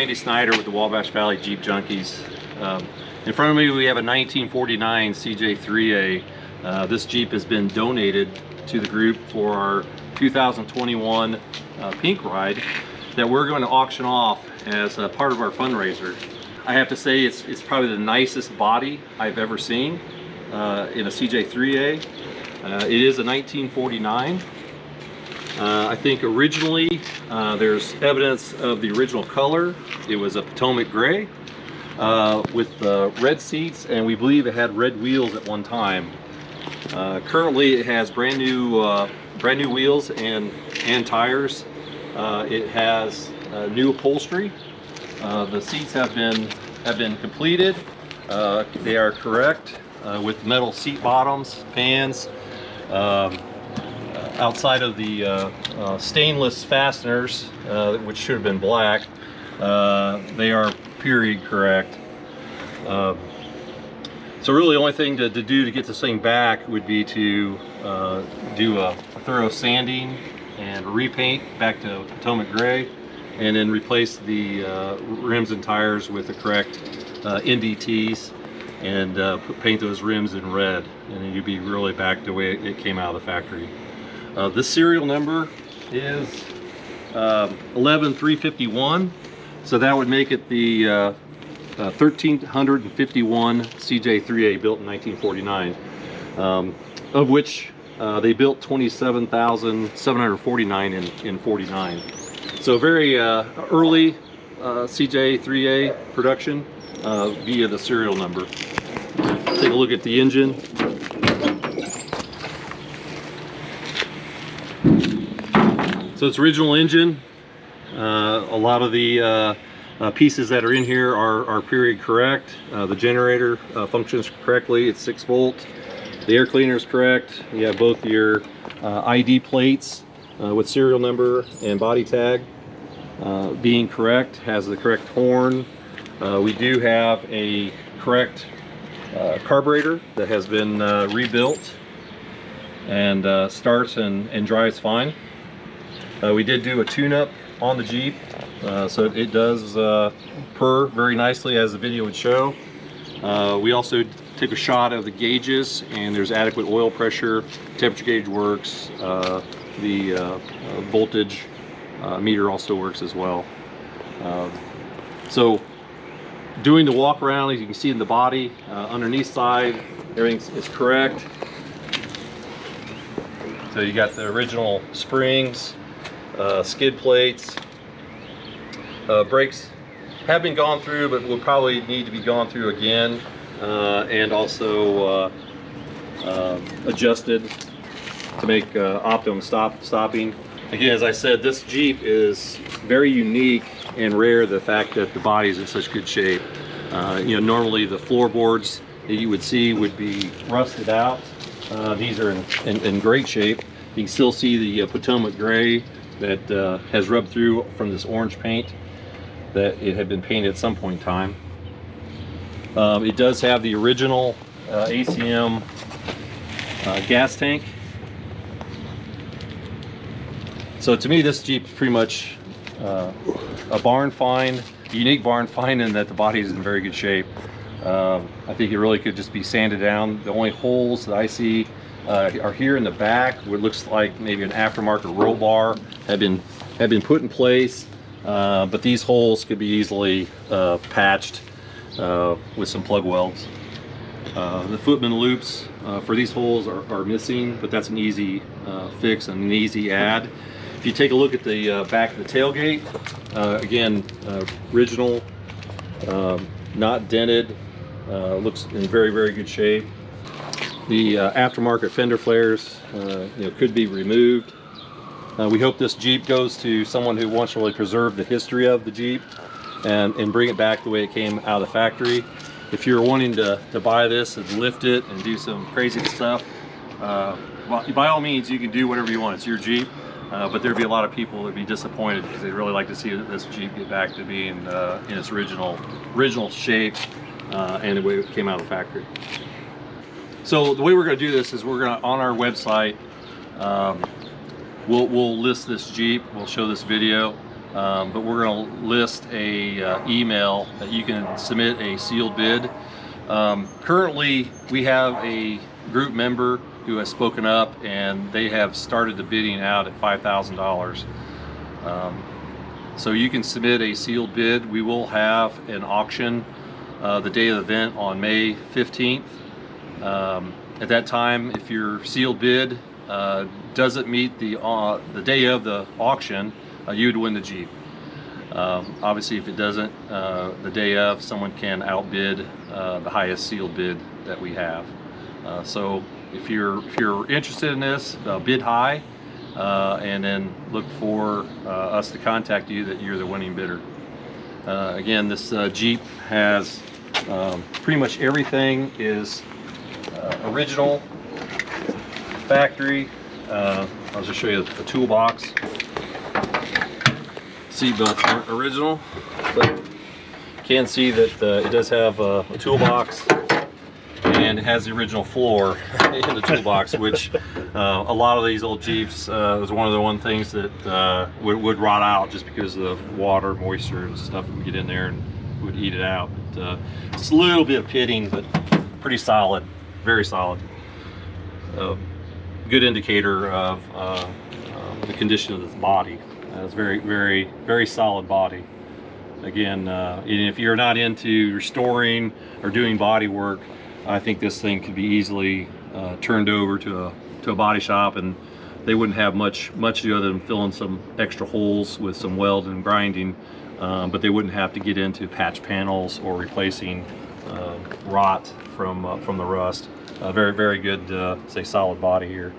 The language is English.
Randy Snyder with the Wabash Valley Jeep Junkies. In front of me we have a 1949 CJ3A. This Jeep has been donated to the group for our 2021 Pink Ride that we're going to auction off as a part of our fundraiser. I have to say it's probably the nicest body I've ever seen in a CJ3A. It is a 1949. I think originally there's evidence of the original color. It was a Potomac gray with red seats, and we believe it had red wheels at one time. Currently it has brand new wheels and tires. It has new upholstery. The seats have been completed. They are correct with metal seat bottoms, fans. Outside of the stainless fasteners, which should have been black, they are period correct. So really the only thing to do to get this thing back would be to do a thorough sanding and repaint back to Potomac gray, and then replace the rims and tires with the correct NDTs, and paint those rims in red, and then you'd be really back the way it came out of the factory. This serial number is 11351, so that would make it the 1351 CJ3A built in 1949, of which they built 27,749 in 49. So very early CJ3A production via the serial number. Take a look at the engine. So it's original engine. A lot of the pieces that are in here are period correct. The generator functions correctly. It's 6 volt. The air cleaner is correct. You have both your ID plates with serial number and body tag being correct. Has the correct horn. We do have a correct carburetor that has been rebuilt and starts and drives fine. We did do a tune-up on the Jeep, so it does purr very nicely, as the video would show. We also took a shot of the gauges, and there's adequate oil pressure, temperature gauge works, the voltage meter also works as well. So doing the walk around, as you can see in the body, underneath side, everything is correct. So you got the original springs, skid plates. Brakes have been gone through, but will probably need to be gone through again, and also adjusted to make optimum stopping. Again, as I said, this Jeep is very unique and rare, the fact that the body is in such good shape. You know, normally the floorboards that you would see would be rusted out. These are in great shape. You can still see the Potomac gray that has rubbed through from this orange paint that it had been painted at some point in time. It does have the original ACM gas tank. So to me, this Jeep is pretty much a barn find, a unique barn find, in that the body is in very good shape. I think it really could just be sanded down. The only holes that I see are here in the back, what looks like maybe an aftermarket roll bar have been put in place, but these holes could be easily patched with some plug welds. The footman loops for these holes are missing, but that's an easy fix and an easy add. If you take a look at the back of the tailgate, again, original, not dented, looks in very, very good shape. The aftermarket fender flares could be removed. We hope this Jeep goes to someone who wants to really preserve the history of the Jeep and bring it back the way it came out of the factory. If you're wanting to buy this and lift it and do some crazy stuff, by all means you can do whatever you want. It's your Jeep, but there'd be a lot of people that would be disappointed because they'd really like to see this Jeep get back to being in its original shape and the way it came out of the factory. So the way we're going to do this is we're going to, on our website, we'll list this Jeep, we'll show this video, but we're going to list a email that you can submit a sealed bid. Currently, we have a group member who has spoken up, and they have started the bidding out at $5,000. So you can submit a sealed bid. We will have an auction the day of the event on May 15th. At that time, if your sealed bid doesn't meet the day of the auction, you would win the Jeep. Obviously, if it doesn't, the day of, someone can outbid the highest sealed bid that we have. So if you're interested in this, bid high, and then look for us to contact you that you're the winning bidder. Again, this Jeep has pretty much everything is original, factory. I'll just show you the toolbox. Seatbelt original, but you can see that it does have a toolbox, and it has the original floor in the toolbox, which a lot of these old Jeeps was one of the things that would rot out just because of the water, moisture, and stuff that would get in there and would eat it out. But, it's a little bit of pitting, but pretty solid, very solid. Good indicator of the condition of this body. It's very solid body. Again, if you're not into restoring or doing body work, I think this thing could be easily turned over to a body shop, and they wouldn't have much to do other than filling some extra holes with some weld and grinding, but they wouldn't have to get into patch panels or replacing rot from the rust. Very good, say, solid body here.